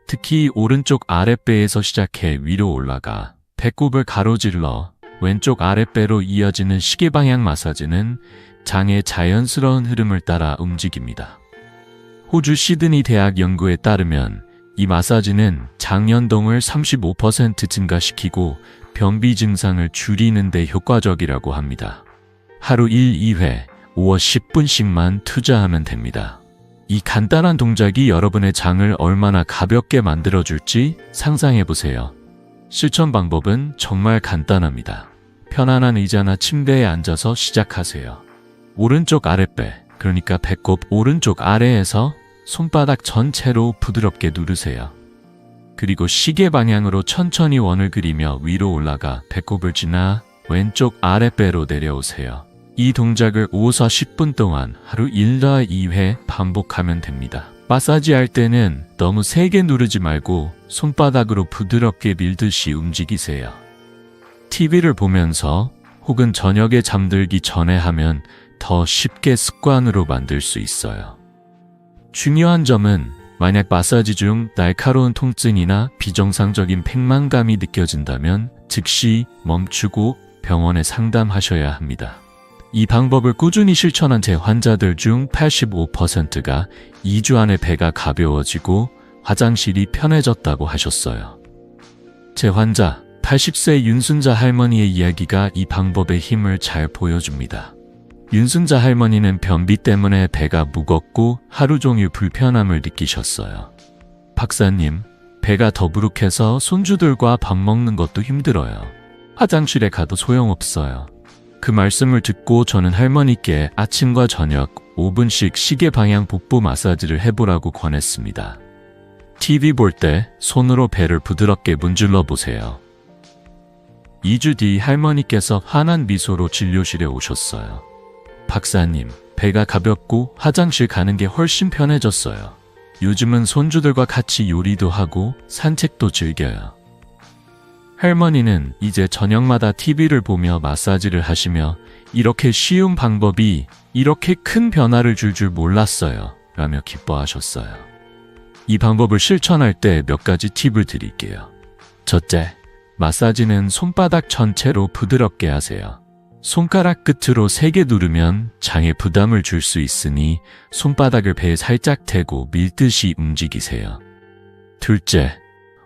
특히 오른쪽 아랫배에서 시작해 위로 올라가 배꼽을 가로질러 왼쪽 아랫배로 이어지는 시계 방향 마사지는 장의 자연스러운 흐름을 따라 움직입니다. 호주 시드니 대학 연구에 따르면 이 마사지는 장 연동을 35% 증가시키고 변비 증상을 줄이는 데 효과적이라고 합니다. 하루 1, 2회, 5월 10분씩만 투자하면 됩니다. 이 간단한 동작이 여러분의 장을 얼마나 가볍게 만들어줄지 상상해보세요. 실천 방법은 정말 간단합니다. 편안한 의자나 침대에 앉아서 시작하세요. 오른쪽 아랫배, 그러니까 배꼽 오른쪽 아래에서 손바닥 전체로 부드럽게 누르세요. 그리고 시계 방향으로 천천히 원을 그리며 위로 올라가 배꼽을 지나 왼쪽 아랫배로 내려오세요. 이 동작을 5에서 10분 동안 하루 1나 2회 반복하면 됩니다. 마사지 할 때는 너무 세게 누르지 말고 손바닥으로 부드럽게 밀듯이 움직이세요. TV를 보면서 혹은 저녁에 잠들기 전에 하면 더 쉽게 습관으로 만들 수 있어요. 중요한 점은 만약 마사지 중 날카로운 통증이나 비정상적인 팽만감이 느껴진다면 즉시 멈추고 병원에 상담하셔야 합니다. 이 방법을 꾸준히 실천한 제 환자들 중 85%가 2주 안에 배가 가벼워지고 화장실이 편해졌다고 하셨어요. 제 환자 80세 윤순자 할머니의 이야기가 이 방법의 힘을 잘 보여줍니다. 윤순자 할머니는 변비 때문에 배가 무겁고 하루 종일 불편함을 느끼셨어요. 박사님, 배가 더부룩해서 손주들과 밥 먹는 것도 힘들어요. 화장실에 가도 소용없어요. 그 말씀을 듣고 저는 할머니께 아침과 저녁 5분씩 시계 방향 복부 마사지를 해보라고 권했습니다. TV 볼 때 손으로 배를 부드럽게 문질러 보세요. 2주 뒤 할머니께서 환한 미소로 진료실에 오셨어요. 박사님, 배가 가볍고 화장실 가는 게 훨씬 편해졌어요. 요즘은 손주들과 같이 요리도 하고 산책도 즐겨요. 할머니는 이제 저녁마다 TV를 보며 마사지를 하시며 이렇게 쉬운 방법이 이렇게 큰 변화를 줄 줄 몰랐어요. 라며 기뻐하셨어요. 이 방법을 실천할 때 몇 가지 팁을 드릴게요. 첫째, 마사지는 손바닥 전체로 부드럽게 하세요. 손가락 끝으로 세게 누르면 장에 부담을 줄 수 있으니 손바닥을 배에 살짝 대고 밀듯이 움직이세요. 둘째,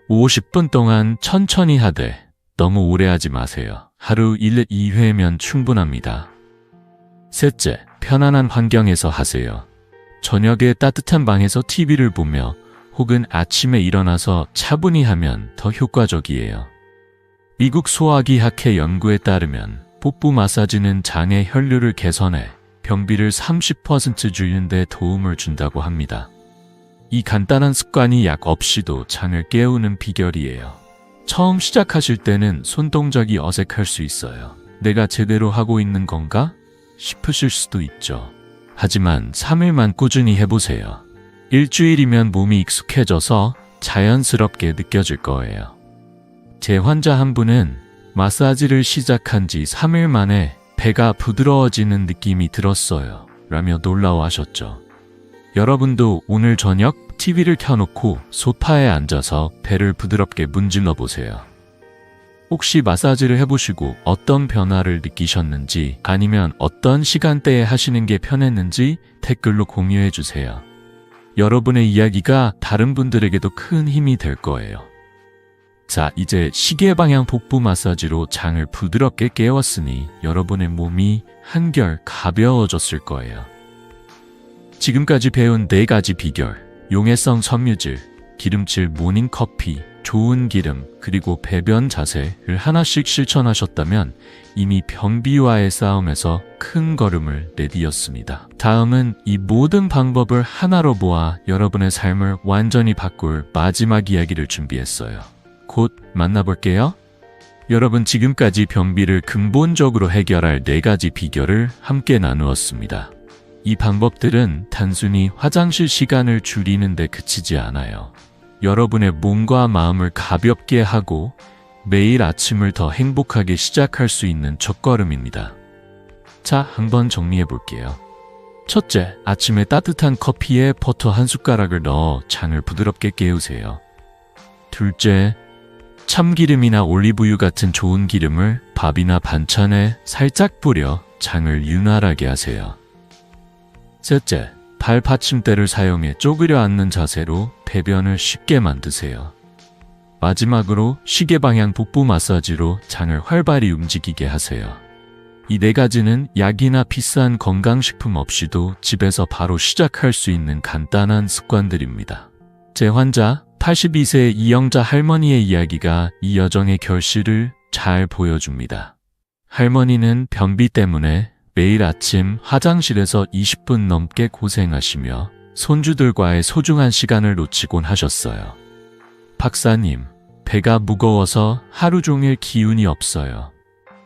50분 동안 천천히 하되 너무 오래 하지 마세요. 하루 1, 2회면 충분합니다. 셋째, 편안한 환경에서 하세요. 저녁에 따뜻한 방에서 TV를 보며 혹은 아침에 일어나서 차분히 하면 더 효과적이에요. 미국 소화기 학회 연구에 따르면 복부 마사지는 장의 혈류를 개선해 변비를 30% 줄이는 데 도움을 준다고 합니다. 이 간단한 습관이 약 없이도 장을 깨우는 비결이에요. 처음 시작하실 때는 손동작이 어색할 수 있어요. 내가 제대로 하고 있는 건가? 싶으실 수도 있죠. 하지만 3일만 꾸준히 해보세요. 일주일이면 몸이 익숙해져서 자연스럽게 느껴질 거예요. 제 환자 한 분은 마사지를 시작한 지 3일 만에 배가 부드러워지는 느낌이 들었어요. 라며 놀라워하셨죠. 여러분도 오늘 저녁 TV를 켜놓고 소파에 앉아서 배를 부드럽게 문질러 보세요. 혹시 마사지를 해보시고 어떤 변화를 느끼셨는지 아니면 어떤 시간대에 하시는 게 편했는지 댓글로 공유해 주세요. 여러분의 이야기가 다른 분들에게도 큰 힘이 될 거예요. 자, 이제 시계 방향 복부 마사지로 장을 부드럽게 깨웠으니 여러분의 몸이 한결 가벼워졌을 거예요. 지금까지 배운 4가지 비결, 용해성 섬유질, 기름칠 모닝커피, 좋은 기름, 그리고 배변 자세를 하나씩 실천하셨다면 이미 변비와의 싸움에서 큰 걸음을 내디뎠습니다. 다음은 이 모든 방법을 하나로 모아 여러분의 삶을 완전히 바꿀 마지막 이야기를 준비했어요. 곧 만나볼게요. 여러분, 지금까지 변비를 근본적으로 해결할 4가지 비결을 함께 나누었습니다. 이 방법들은 단순히 화장실 시간을 줄이는 데 그치지 않아요. 여러분의 몸과 마음을 가볍게 하고 매일 아침을 더 행복하게 시작할 수 있는 첫걸음입니다. 자, 한번 정리해 볼게요. 첫째, 아침에 따뜻한 커피에 버터 한 숟가락을 넣어 장을 부드럽게 깨우세요. 둘째, 참기름이나 올리브유 같은 좋은 기름을 밥이나 반찬에 살짝 뿌려 장을 윤활하게 하세요. 셋째, 발 받침대를 사용해 쪼그려 앉는 자세로 배변을 쉽게 만드세요. 마지막으로 시계 방향 복부 마사지로 장을 활발히 움직이게 하세요. 이 4가지는 약이나 비싼 건강식품 없이도 집에서 바로 시작할 수 있는 간단한 습관들입니다. 제 환자 82세 이영자 할머니의 이야기가 이 여정의 결실을 잘 보여줍니다. 할머니는 변비 때문에 매일 아침 화장실에서 20분 넘게 고생하시며 손주들과의 소중한 시간을 놓치곤 하셨어요. 박사님, 배가 무거워서 하루 종일 기운이 없어요.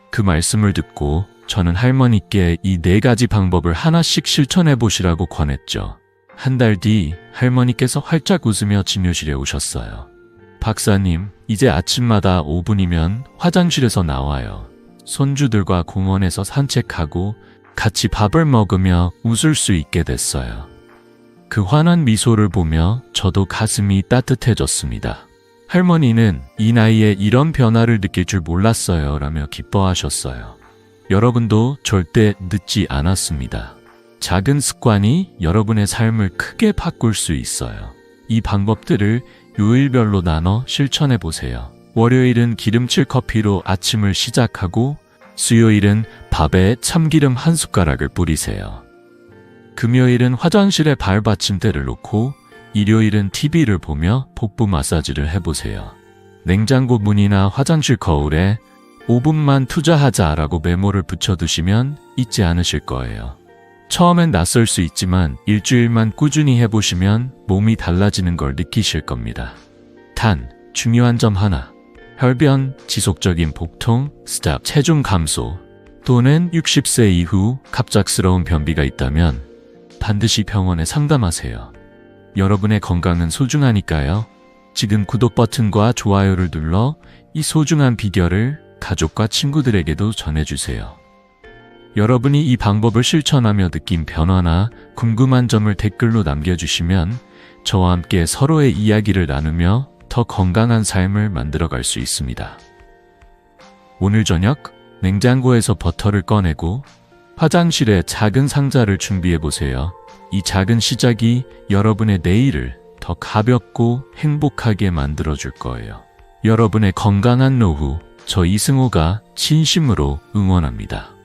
그 말씀을 듣고 저는 할머니께 이 4가지 방법을 하나씩 실천해 보시라고 권했죠. 한 달 뒤 할머니께서 활짝 웃으며 진료실에 오셨어요. 박사님, 이제 아침마다 5분이면 화장실에서 나와요. 손주들과 공원에서 산책하고 같이 밥을 먹으며 웃을 수 있게 됐어요. 그 환한 미소를 보며 저도 가슴이 따뜻해졌습니다. 할머니는 이 나이에 이런 변화를 느낄 줄 몰랐어요 라며 기뻐하셨어요. 여러분도 절대 늦지 않았습니다. 작은 습관이 여러분의 삶을 크게 바꿀 수 있어요. 이 방법들을 요일별로 나눠 실천해 보세요. 월요일은 기름칠 커피로 아침을 시작하고 수요일은 밥에 참기름 한 숟가락을 뿌리세요. 금요일은 화장실에 발 받침대를 놓고 일요일은 TV를 보며 복부 마사지를 해보세요. 냉장고 문이나 화장실 거울에 5분만 투자하자라고 메모를 붙여두시면 잊지 않으실 거예요. 처음엔 낯설 수 있지만 일주일만 꾸준히 해보시면 몸이 달라지는 걸 느끼실 겁니다. 단, 중요한 점 하나. 혈변, 지속적인 복통, 스탑, 체중 감소 또는 60세 이후 갑작스러운 변비가 있다면 반드시 병원에 상담하세요. 여러분의 건강은 소중하니까요. 지금 구독 버튼과 좋아요를 눌러 이 소중한 비결을 가족과 친구들에게도 전해주세요. 여러분이 이 방법을 실천하며 느낀 변화나 궁금한 점을 댓글로 남겨주시면 저와 함께 서로의 이야기를 나누며 더 건강한 삶을 만들어갈 수 있습니다. 오늘 저녁 냉장고에서 버터를 꺼내고 화장실에 작은 상자를 준비해보세요. 이 작은 시작이 여러분의 내일을 더 가볍고 행복하게 만들어줄 거예요. 여러분의 건강한 노후, 저 이승호가 진심으로 응원합니다.